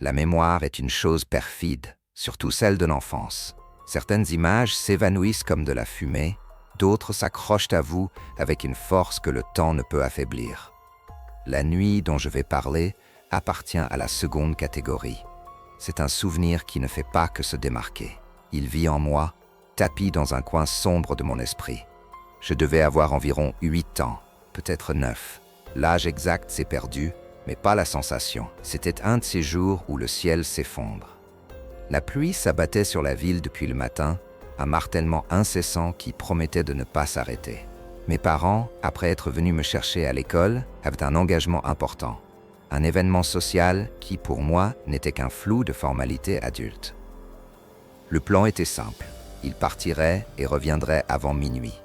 La mémoire est une chose perfide, surtout celle de l'enfance. Certaines images s'évanouissent comme de la fumée, d'autres s'accrochent à vous avec une force que le temps ne peut affaiblir. La nuit dont je vais parler appartient à la seconde catégorie. C'est un souvenir qui ne fait pas que se démarquer. Il vit en moi, tapi dans un coin sombre de mon esprit. Je devais avoir environ 8 ans, peut-être 9. L'âge exact s'est perdu, mais pas la sensation. C'était un de ces jours où le ciel s'effondre. La pluie s'abattait sur la ville depuis le matin, un martèlement incessant qui promettait de ne pas s'arrêter. Mes parents, après être venus me chercher à l'école, avaient un engagement important. Un événement social qui, pour moi, n'était qu'un flou de formalité adulte. Le plan était simple. Ils partiraient et reviendraient avant minuit.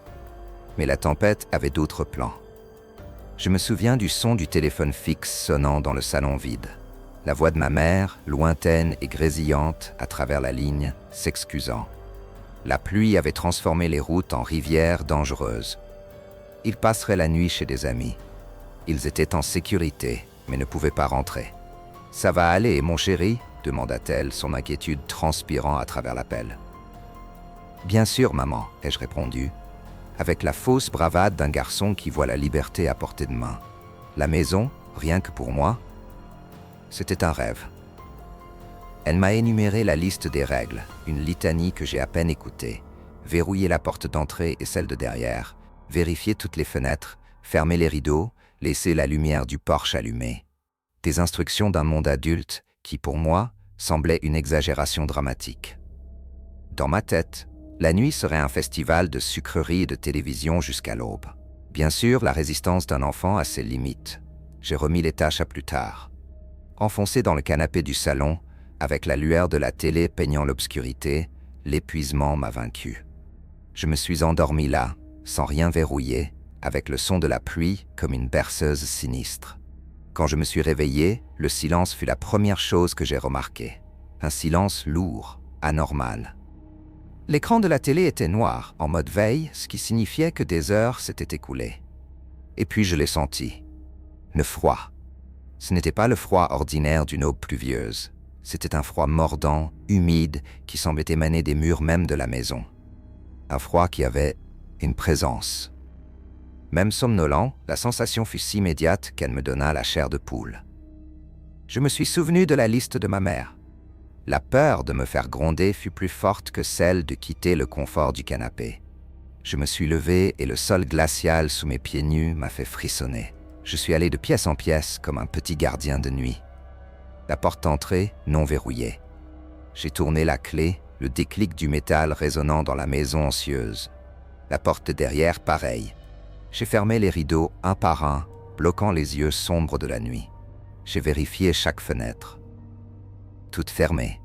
Mais la tempête avait d'autres plans. Je me souviens du son du téléphone fixe sonnant dans le salon vide. La voix de ma mère, lointaine et grésillante à travers la ligne, s'excusant. La pluie avait transformé les routes en rivières dangereuses. Ils passeraient la nuit chez des amis. Ils étaient en sécurité, mais ne pouvaient pas rentrer. « Ça va aller, mon chéri ?» demanda-t-elle, son inquiétude transpirant à travers l'appel. « Bien sûr, maman », ai-je répondu, avec la fausse bravade d'un garçon qui voit la liberté à portée de main. La maison, rien que pour moi, c'était un rêve. Elle m'a énuméré la liste des règles, une litanie que j'ai à peine écoutée. Verrouiller la porte d'entrée et celle de derrière, vérifier toutes les fenêtres, fermer les rideaux, laisser la lumière du porche allumée. Des instructions d'un monde adulte qui, pour moi, semblait une exagération dramatique. Dans ma tête, la nuit serait un festival de sucreries et de télévision jusqu'à l'aube. Bien sûr, la résistance d'un enfant a ses limites. J'ai remis les tâches à plus tard. Enfoncé dans le canapé du salon, avec la lueur de la télé peignant l'obscurité, l'épuisement m'a vaincu. Je me suis endormi là, sans rien verrouiller, avec le son de la pluie comme une berceuse sinistre. Quand je me suis réveillé, le silence fut la première chose que j'ai remarquée. Un silence lourd, anormal. L'écran de la télé était noir, en mode veille, ce qui signifiait que des heures s'étaient écoulées. Et puis je l'ai senti. Le froid. Ce n'était pas le froid ordinaire d'une aube pluvieuse. C'était un froid mordant, humide, qui semblait émaner des murs même de la maison. Un froid qui avait une présence. Même somnolent, la sensation fut si immédiate qu'elle me donna la chair de poule. Je me suis souvenu de la liste de ma mère. La peur de me faire gronder fut plus forte que celle de quitter le confort du canapé. Je me suis levé et le sol glacial sous mes pieds nus m'a fait frissonner. Je suis allé de pièce en pièce comme un petit gardien de nuit. La porte d'entrée, non verrouillée. J'ai tourné la clé, le déclic du métal résonnant dans la maison anxieuse. La porte de derrière, pareil. J'ai fermé les rideaux un par un, bloquant les yeux sombres de la nuit. J'ai vérifié chaque fenêtre. Toutes fermées.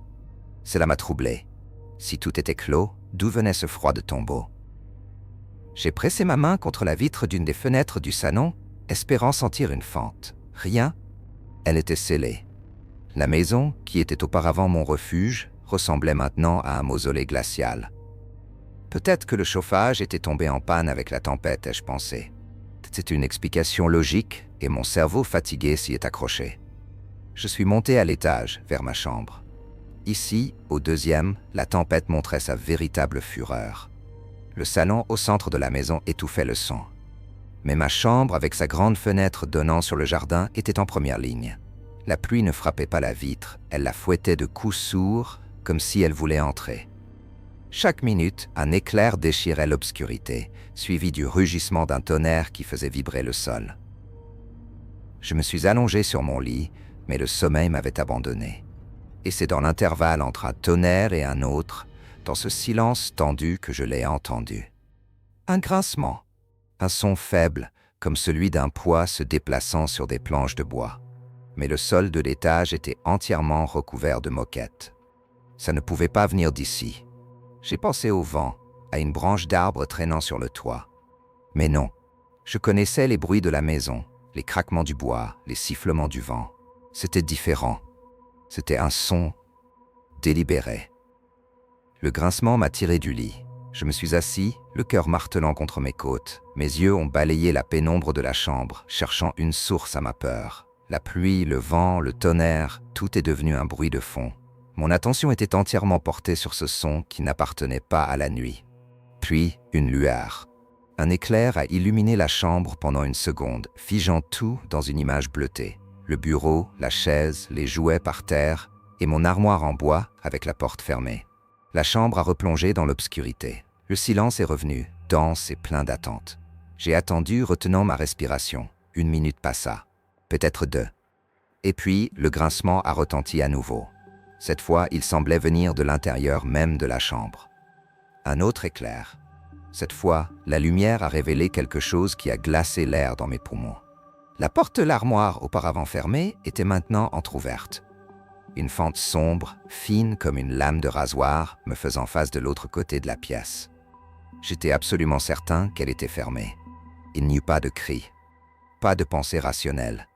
Cela m'a troublé. Si tout était clos, d'où venait ce froid de tombeau? J'ai pressé ma main contre la vitre d'une des fenêtres du salon, espérant sentir une fente. Rien. Elle était scellée. La maison, qui était auparavant mon refuge, ressemblait maintenant à un mausolée glacial. Peut-être que le chauffage était tombé en panne avec la tempête, ai-je pensé. C'était une explication logique et mon cerveau fatigué s'y est accroché. Je suis monté à l'étage, vers ma chambre. Ici, au deuxième, la tempête montrait sa véritable fureur. Le salon au centre de la maison étouffait le son. Mais ma chambre, avec sa grande fenêtre donnant sur le jardin, était en première ligne. La pluie ne frappait pas la vitre, elle la fouettait de coups sourds, comme si elle voulait entrer. Chaque minute, un éclair déchirait l'obscurité, suivi du rugissement d'un tonnerre qui faisait vibrer le sol. Je me suis allongé sur mon lit, mais le sommeil m'avait abandonné. Et c'est dans l'intervalle entre un tonnerre et un autre, dans ce silence tendu que je l'ai entendu. Un grincement, un son faible, comme celui d'un poids se déplaçant sur des planches de bois. Mais le sol de l'étage était entièrement recouvert de moquettes. Ça ne pouvait pas venir d'ici. J'ai pensé au vent, à une branche d'arbre traînant sur le toit. Mais non, je connaissais les bruits de la maison, les craquements du bois, les sifflements du vent. C'était différent. C'était un son délibéré. Le grincement m'a tiré du lit. Je me suis assis, le cœur martelant contre mes côtes. Mes yeux ont balayé la pénombre de la chambre, cherchant une source à ma peur. La pluie, le vent, le tonnerre, tout est devenu un bruit de fond. Mon attention était entièrement portée sur ce son qui n'appartenait pas à la nuit. Puis, une lueur. Un éclair a illuminé la chambre pendant une seconde, figeant tout dans une image bleutée. Le bureau, la chaise, les jouets par terre et mon armoire en bois avec la porte fermée. La chambre a replongé dans l'obscurité. Le silence est revenu, dense et plein d'attente. J'ai attendu, retenant ma respiration. 1 minute passa, peut-être 2. Et puis, le grincement a retenti à nouveau. Cette fois, il semblait venir de l'intérieur même de la chambre. Un autre éclair. Cette fois, la lumière a révélé quelque chose qui a glacé l'air dans mes poumons. La porte de l'armoire, auparavant fermée, était maintenant entr'ouverte. Une fente sombre, fine comme une lame de rasoir, me faisant face de l'autre côté de la pièce. J'étais absolument certain qu'elle était fermée. Il n'y eut pas de cri, pas de pensée rationnelle.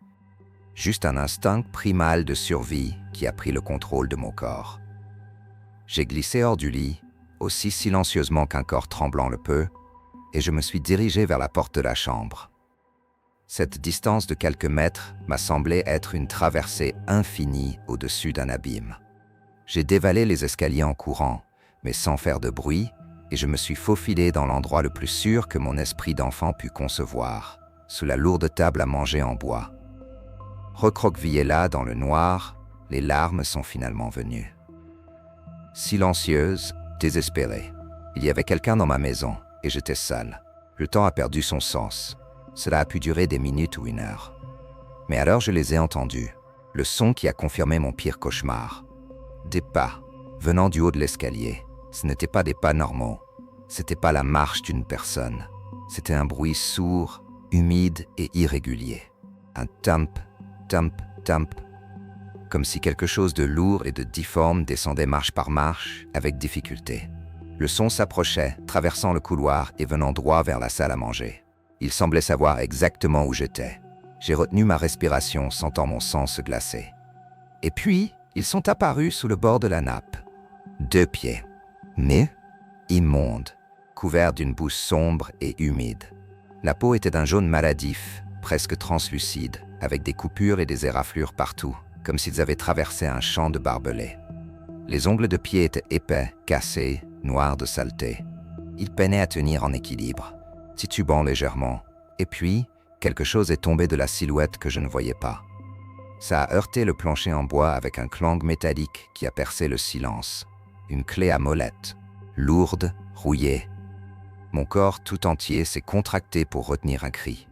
Juste un instinct primal de survie qui a pris le contrôle de mon corps. J'ai glissé hors du lit, aussi silencieusement qu'un corps tremblant le peut, et je me suis dirigé vers la porte de la chambre. Cette distance de quelques mètres m'a semblé être une traversée infinie au-dessus d'un abîme. J'ai dévalé les escaliers en courant, mais sans faire de bruit, et je me suis faufilé dans l'endroit le plus sûr que mon esprit d'enfant put concevoir, sous la lourde table à manger en bois. Recroquevillé là dans le noir, les larmes sont finalement venues. Silencieuse, désespérée. Il y avait quelqu'un dans ma maison, et j'étais seul. Le temps a perdu son sens. Cela a pu durer des minutes ou 1 heure. Mais alors je les ai entendus, le son qui a confirmé mon pire cauchemar. Des pas, venant du haut de l'escalier. Ce n'étaient pas des pas normaux. C'était pas la marche d'une personne. C'était un bruit sourd, humide et irrégulier. Un thump, thump, thump. Comme si quelque chose de lourd et de difforme descendait marche par marche, avec difficulté. Le son s'approchait, traversant le couloir et venant droit vers la salle à manger. Il semblait savoir exactement où j'étais. J'ai retenu ma respiration, sentant mon sang se glacer. Et puis, ils sont apparus sous le bord de la nappe. 2 pieds. Nus, immondes, couverts d'une boue sombre et humide. La peau était d'un jaune maladif, presque translucide, avec des coupures et des éraflures partout, comme s'ils avaient traversé un champ de barbelés. Les ongles de pied étaient épais, cassés, noirs de saleté. Ils peinaient à tenir en équilibre, titubant légèrement, et puis, quelque chose est tombé de la silhouette que je ne voyais pas. Ça a heurté le plancher en bois avec un clang métallique qui a percé le silence. Une clé à molette, lourde, rouillée. Mon corps tout entier s'est contracté pour retenir un cri.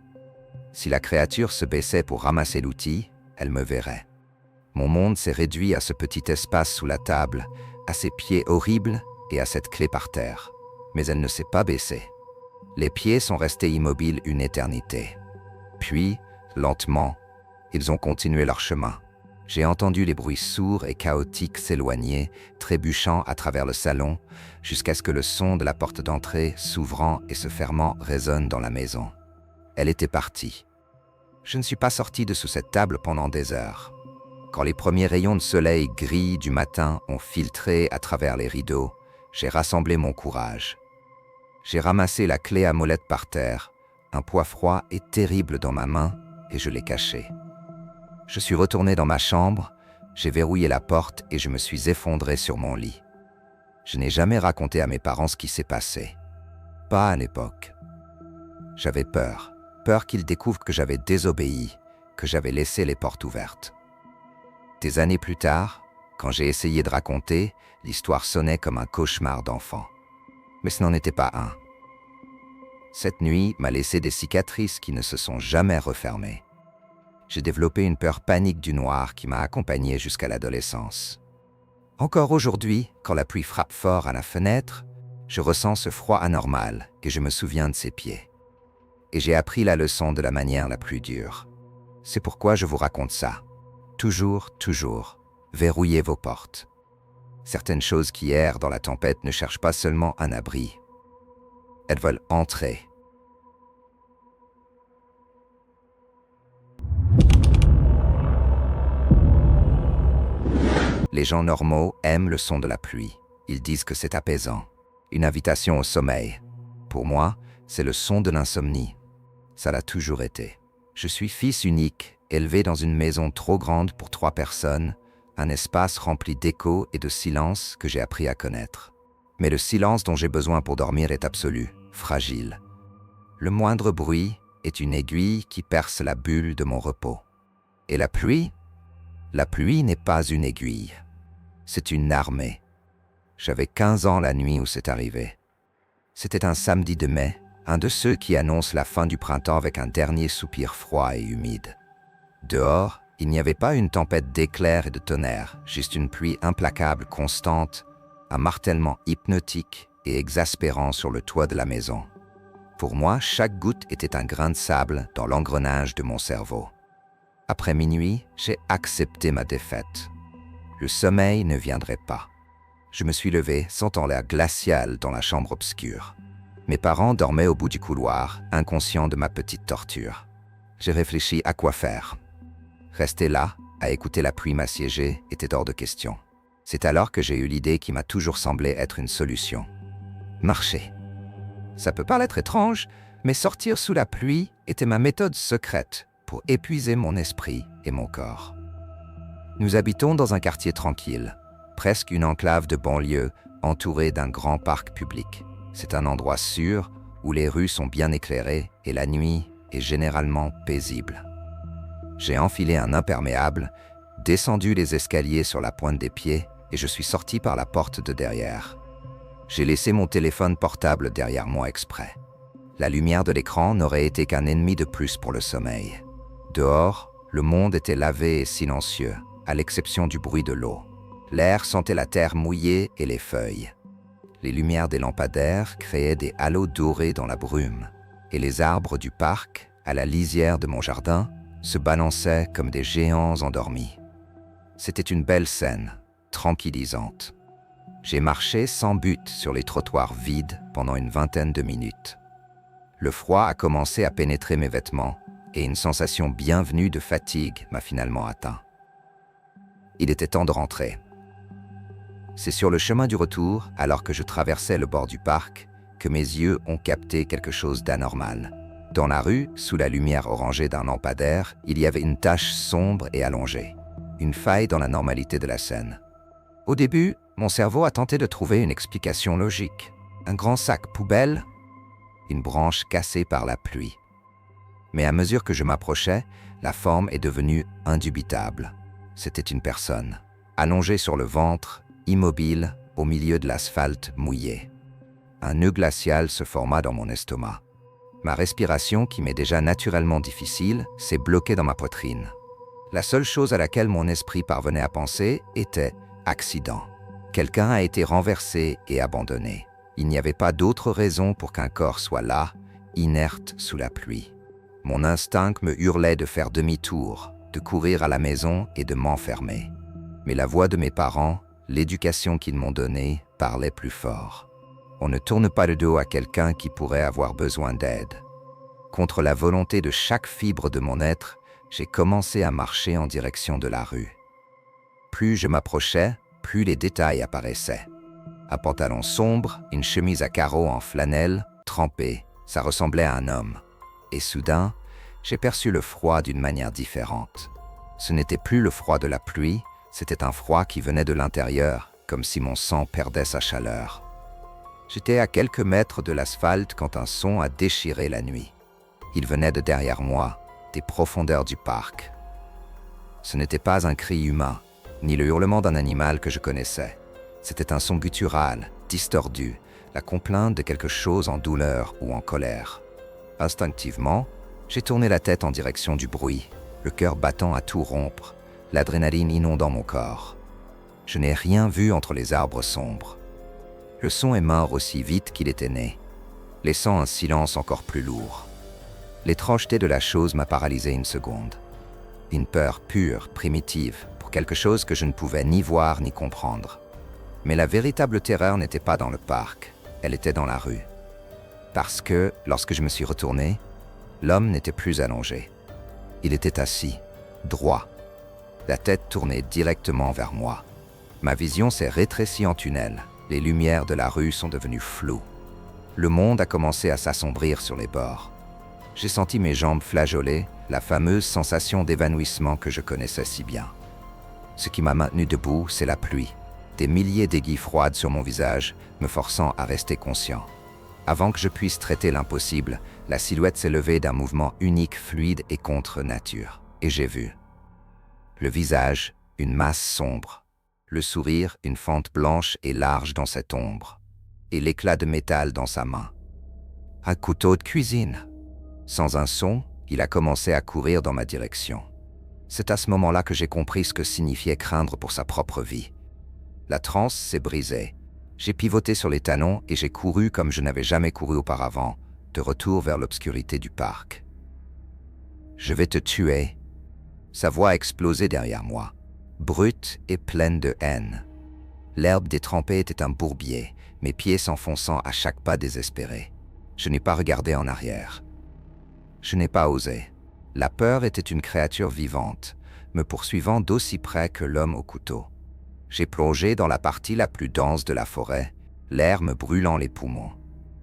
Si la créature se baissait pour ramasser l'outil, elle me verrait. Mon monde s'est réduit à ce petit espace sous la table, à ces pieds horribles et à cette clé par terre. Mais elle ne s'est pas baissée. Les pieds sont restés immobiles une éternité. Puis, lentement, ils ont continué leur chemin. J'ai entendu les bruits sourds et chaotiques s'éloigner, trébuchant à travers le salon, jusqu'à ce que le son de la porte d'entrée, s'ouvrant et se fermant, résonne dans la maison. Elle était partie. Je ne suis pas sorti de sous cette table pendant des heures. Quand les premiers rayons de soleil gris du matin ont filtré à travers les rideaux, j'ai rassemblé mon courage. J'ai ramassé la clé à molette par terre, un poids froid et terrible dans ma main, et je l'ai cachée. Je suis retourné dans ma chambre, j'ai verrouillé la porte et je me suis effondré sur mon lit. Je n'ai jamais raconté à mes parents ce qui s'est passé. Pas à l'époque. J'avais peur qu'ils découvrent que j'avais désobéi, que j'avais laissé les portes ouvertes. Des années plus tard, quand j'ai essayé de raconter, l'histoire sonnait comme un cauchemar d'enfant. Mais ce n'en était pas un. Cette nuit m'a laissé des cicatrices qui ne se sont jamais refermées. J'ai développé une peur panique du noir qui m'a accompagné jusqu'à l'adolescence. Encore aujourd'hui, quand la pluie frappe fort à la fenêtre, je ressens ce froid anormal et je me souviens de ses pieds. Et j'ai appris la leçon de la manière la plus dure. C'est pourquoi je vous raconte ça. Toujours, verrouillez vos portes. Certaines choses qui errent dans la tempête ne cherchent pas seulement un abri. Elles veulent entrer. Les gens normaux aiment le son de la pluie. Ils disent que c'est apaisant, une invitation au sommeil. Pour moi, c'est le son de l'insomnie. Ça l'a toujours été. Je suis fils unique élevé dans une maison trop grande pour 3 personnes, un espace rempli d'écho et de silence que j'ai appris à connaître. Mais le silence dont j'ai besoin pour dormir est absolu, fragile. Le moindre bruit est une aiguille qui perce la bulle de mon repos. Et la pluie? La pluie n'est pas une aiguille. C'est une armée. J'avais 15 ans la nuit où c'est arrivé. C'était un samedi de mai, un de ceux qui annoncent la fin du printemps avec un dernier soupir froid et humide. Dehors, il n'y avait pas une tempête d'éclairs et de tonnerre, juste une pluie implacable, constante, un martèlement hypnotique et exaspérant sur le toit de la maison. Pour moi, chaque goutte était un grain de sable dans l'engrenage de mon cerveau. Après minuit, j'ai accepté ma défaite. Le sommeil ne viendrait pas. Je me suis levé, sentant l'air glacial dans la chambre obscure. Mes parents dormaient au bout du couloir, inconscients de ma petite torture. J'ai réfléchi à quoi faire. Rester là, à écouter la pluie m'assiéger, était hors de question. C'est alors que j'ai eu l'idée qui m'a toujours semblé être une solution. Marcher. Ça peut paraître étrange, mais sortir sous la pluie était ma méthode secrète pour épuiser mon esprit et mon corps. Nous habitons dans un quartier tranquille, presque une enclave de banlieue entourée d'un grand parc public. C'est un endroit sûr où les rues sont bien éclairées et la nuit est généralement paisible. J'ai enfilé un imperméable, descendu les escaliers sur la pointe des pieds et je suis sorti par la porte de derrière. J'ai laissé mon téléphone portable derrière moi exprès. La lumière de l'écran n'aurait été qu'un ennemi de plus pour le sommeil. Dehors, le monde était lavé et silencieux, à l'exception du bruit de l'eau. L'air sentait la terre mouillée et les feuilles. Les lumières des lampadaires créaient des halos dorés dans la brume, et les arbres du parc, à la lisière de mon jardin, se balançaient comme des géants endormis. C'était une belle scène, tranquillisante. J'ai marché sans but sur les trottoirs vides pendant une vingtaine de minutes. Le froid a commencé à pénétrer mes vêtements et une sensation bienvenue de fatigue m'a finalement atteint. Il était temps de rentrer. C'est sur le chemin du retour, alors que je traversais le bord du parc, que mes yeux ont capté quelque chose d'anormal. Dans la rue, sous la lumière orangée d'un lampadaire, il y avait une tache sombre et allongée, une faille dans la normalité de la scène. Au début, mon cerveau a tenté de trouver une explication logique. Un grand sac poubelle, une branche cassée par la pluie. Mais à mesure que je m'approchais, la forme est devenue indubitable. C'était une personne, allongée sur le ventre, immobile, au milieu de l'asphalte mouillé. Un nœud glacial se forma dans mon estomac. Ma respiration, qui m'est déjà naturellement difficile, s'est bloquée dans ma poitrine. La seule chose à laquelle mon esprit parvenait à penser était accident. Quelqu'un a été renversé et abandonné. Il n'y avait pas d'autre raison pour qu'un corps soit là, inerte sous la pluie. Mon instinct me hurlait de faire demi-tour, de courir à la maison et de m'enfermer. Mais la voix de mes parents, l'éducation qu'ils m'ont donnée, parlait plus fort. On ne tourne pas le dos à quelqu'un qui pourrait avoir besoin d'aide. Contre la volonté de chaque fibre de mon être, j'ai commencé à marcher en direction de la rue. Plus je m'approchais, plus les détails apparaissaient. Un pantalon sombre, une chemise à carreaux en flanelle, trempée, ça ressemblait à un homme. Et soudain, j'ai perçu le froid d'une manière différente. Ce n'était plus le froid de la pluie, c'était un froid qui venait de l'intérieur, comme si mon sang perdait sa chaleur. J'étais à quelques mètres de l'asphalte quand un son a déchiré la nuit. Il venait de derrière moi, des profondeurs du parc. Ce n'était pas un cri humain, ni le hurlement d'un animal que je connaissais. C'était un son guttural, distordu, la complainte de quelque chose en douleur ou en colère. Instinctivement, j'ai tourné la tête en direction du bruit, le cœur battant à tout rompre, l'adrénaline inondant mon corps. Je n'ai rien vu entre les arbres sombres. Le son est mort aussi vite qu'il était né, laissant un silence encore plus lourd. L'étrangeté de la chose m'a paralysé une seconde. Une peur pure, primitive, pour quelque chose que je ne pouvais ni voir ni comprendre. Mais la véritable terreur n'était pas dans le parc, elle était dans la rue. Parce que, lorsque je me suis retourné, l'homme n'était plus allongé. Il était assis, droit, la tête tournée directement vers moi. Ma vision s'est rétrécie en tunnel, les lumières de la rue sont devenues floues. Le monde a commencé à s'assombrir sur les bords. J'ai senti mes jambes flageoler, la fameuse sensation d'évanouissement que je connaissais si bien. Ce qui m'a maintenu debout, c'est la pluie. Des milliers d'aiguilles froides sur mon visage, me forçant à rester conscient. Avant que je puisse traiter l'impossible, la silhouette s'est levée d'un mouvement unique, fluide et contre nature. Et j'ai vu. Le visage, une masse sombre. Le sourire, une fente blanche et large dans cette ombre. Et l'éclat de métal dans sa main. Un couteau de cuisine. Sans un son, il a commencé à courir dans ma direction. C'est à ce moment-là que j'ai compris ce que signifiait craindre pour sa propre vie. La transe s'est brisée. J'ai pivoté sur les talons et j'ai couru comme je n'avais jamais couru auparavant, de retour vers l'obscurité du parc. « Je vais te tuer !» Sa voix a explosé derrière moi, brute et pleine de haine. L'herbe détrempée était un bourbier, mes pieds s'enfonçant à chaque pas désespéré. Je n'ai pas regardé en arrière. Je n'ai pas osé. La peur était une créature vivante, me poursuivant d'aussi près que l'homme au couteau. J'ai plongé dans la partie la plus dense de la forêt, l'air me brûlant les poumons.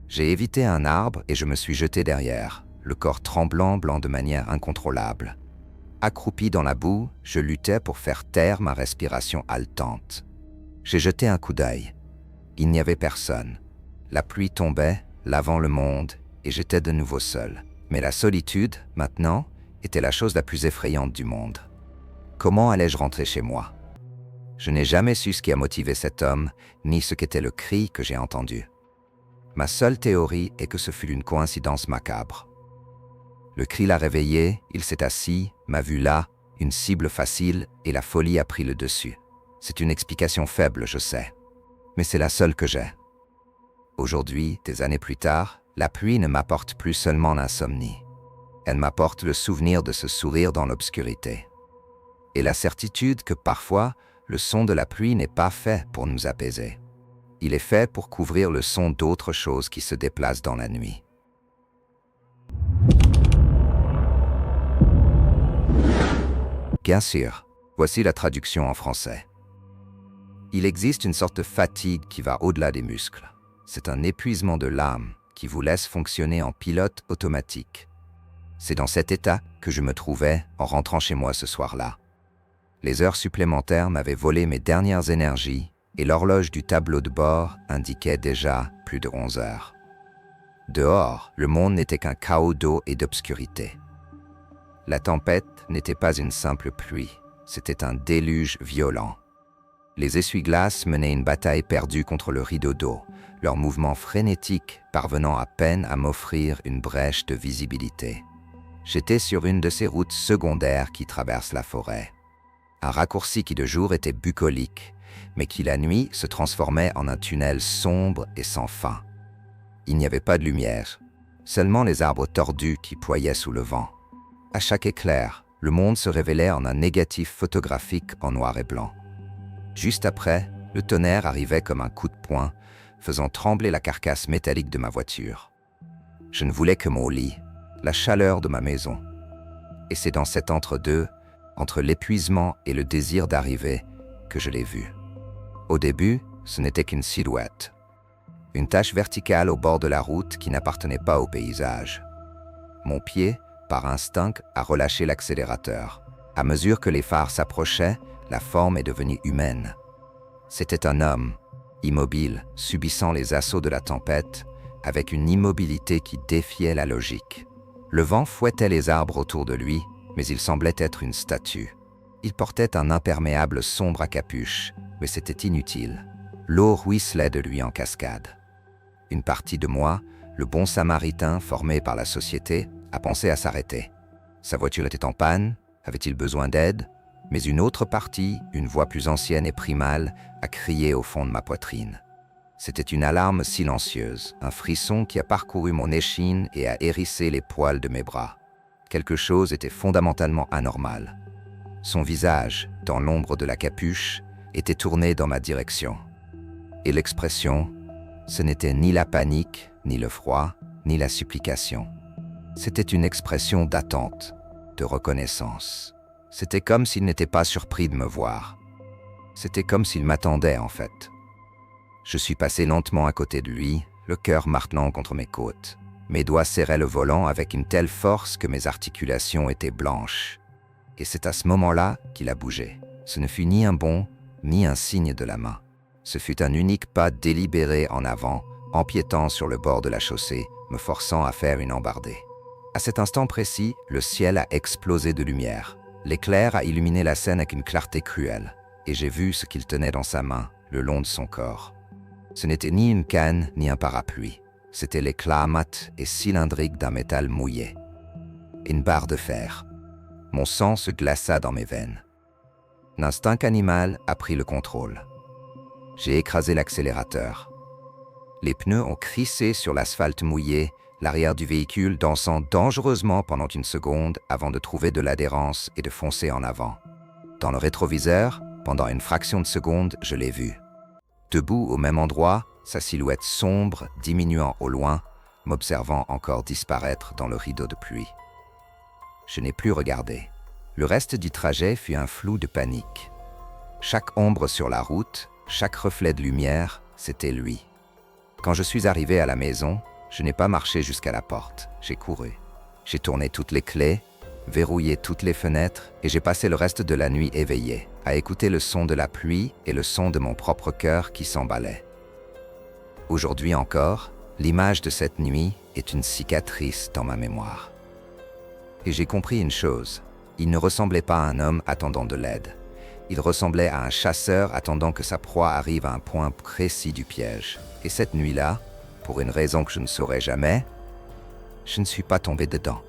J'ai évité un arbre et je me suis jeté derrière, le corps tremblant blanc de manière incontrôlable. Accroupi dans la boue, je luttais pour faire taire ma respiration haletante. J'ai jeté un coup d'œil. Il n'y avait personne. La pluie tombait, lavant le monde, et j'étais de nouveau seul. Mais la solitude, maintenant, était la chose la plus effrayante du monde. Comment allais-je rentrer chez moi? Je n'ai jamais su ce qui a motivé cet homme, ni ce qu'était le cri que j'ai entendu. Ma seule théorie est que ce fut une coïncidence macabre. Le cri l'a réveillé, il s'est assis, m'a vu là, une cible facile, et la folie a pris le dessus. C'est une explication faible, je sais, mais c'est la seule que j'ai. Aujourd'hui, des années plus tard, la pluie ne m'apporte plus seulement l'insomnie. Elle m'apporte le souvenir de ce sourire dans l'obscurité. Et la certitude que parfois, le son de la pluie n'est pas fait pour nous apaiser. Il est fait pour couvrir le son d'autres choses qui se déplacent dans la nuit. Bien sûr, voici la traduction en français. Il existe une sorte de fatigue qui va au-delà des muscles. C'est un épuisement de l'âme qui vous laisse fonctionner en pilote automatique. C'est dans cet état que je me trouvais en rentrant chez moi ce soir-là. Les heures supplémentaires m'avaient volé mes dernières énergies et l'horloge du tableau de bord indiquait déjà plus de 11 heures. Dehors, le monde n'était qu'un chaos d'eau et d'obscurité. La tempête n'était pas une simple pluie, c'était un déluge violent. Les essuie-glaces menaient une bataille perdue contre le rideau d'eau, leurs mouvements frénétiques parvenant à peine à m'offrir une brèche de visibilité. J'étais sur une de ces routes secondaires qui traversent la forêt. Un raccourci qui de jour était bucolique, mais qui la nuit se transformait en un tunnel sombre et sans fin. Il n'y avait pas de lumière, seulement les arbres tordus qui ployaient sous le vent. À chaque éclair, le monde se révélait en un négatif photographique en noir et blanc. Juste après, le tonnerre arrivait comme un coup de poing, faisant trembler la carcasse métallique de ma voiture. Je ne voulais que mon lit, la chaleur de ma maison. Et c'est dans cet entre-deux, entre l'épuisement et le désir d'arriver, que je l'ai vu. Au début, ce n'était qu'une silhouette. Une tache verticale au bord de la route qui n'appartenait pas au paysage. Mon pied, par instinct, a relâché l'accélérateur. À mesure que les phares s'approchaient, la forme est devenue humaine. C'était un homme, immobile, subissant les assauts de la tempête, avec une immobilité qui défiait la logique. Le vent fouettait les arbres autour de lui, mais il semblait être une statue. Il portait un imperméable sombre à capuche, mais c'était inutile. L'eau ruisselait de lui en cascade. Une partie de moi, le bon samaritain formé par la société, a pensé à s'arrêter. Sa voiture était en panne, avait-il besoin d'aide? Mais une autre partie, une voix plus ancienne et primale, a crié au fond de ma poitrine. C'était une alarme silencieuse, un frisson qui a parcouru mon échine et a hérissé les poils de mes bras. Quelque chose était fondamentalement anormal. Son visage, dans l'ombre de la capuche, était tourné dans ma direction. Et l'expression, ce n'était ni la panique, ni le froid, ni la supplication. C'était une expression d'attente, de reconnaissance. C'était comme s'il n'était pas surpris de me voir. C'était comme s'il m'attendait, en fait. Je suis passé lentement à côté de lui, le cœur martelant contre mes côtes. Mes doigts serraient le volant avec une telle force que mes articulations étaient blanches. Et c'est à ce moment-là qu'il a bougé. Ce ne fut ni un bond, ni un signe de la main. Ce fut un unique pas délibéré en avant, empiétant sur le bord de la chaussée, me forçant à faire une embardée. À cet instant précis, le ciel a explosé de lumière. L'éclair a illuminé la scène avec une clarté cruelle, et j'ai vu ce qu'il tenait dans sa main, le long de son corps. Ce n'était ni une canne, ni un parapluie. C'était l'éclat mat et cylindrique d'un métal mouillé. Une barre de fer. Mon sang se glaça dans mes veines. L'instinct animal a pris le contrôle. J'ai écrasé l'accélérateur. Les pneus ont crissé sur l'asphalte mouillé, l'arrière du véhicule dansant dangereusement pendant une seconde avant de trouver de l'adhérence et de foncer en avant. Dans le rétroviseur, pendant une fraction de seconde, je l'ai vu. Debout au même endroit, sa silhouette sombre diminuant au loin, m'observant encore disparaître dans le rideau de pluie. Je n'ai plus regardé. Le reste du trajet fut un flou de panique. Chaque ombre sur la route, chaque reflet de lumière, c'était lui. Quand je suis arrivé à la maison, je n'ai pas marché jusqu'à la porte, j'ai couru. J'ai tourné toutes les clés, verrouillé toutes les fenêtres et j'ai passé le reste de la nuit éveillé, à écouter le son de la pluie et le son de mon propre cœur qui s'emballait. Aujourd'hui encore, l'image de cette nuit est une cicatrice dans ma mémoire. Et j'ai compris une chose, il ne ressemblait pas à un homme attendant de l'aide. Il ressemblait à un chasseur attendant que sa proie arrive à un point précis du piège. Et cette nuit-là, pour une raison que je ne saurais jamais, je ne suis pas tombé dedans.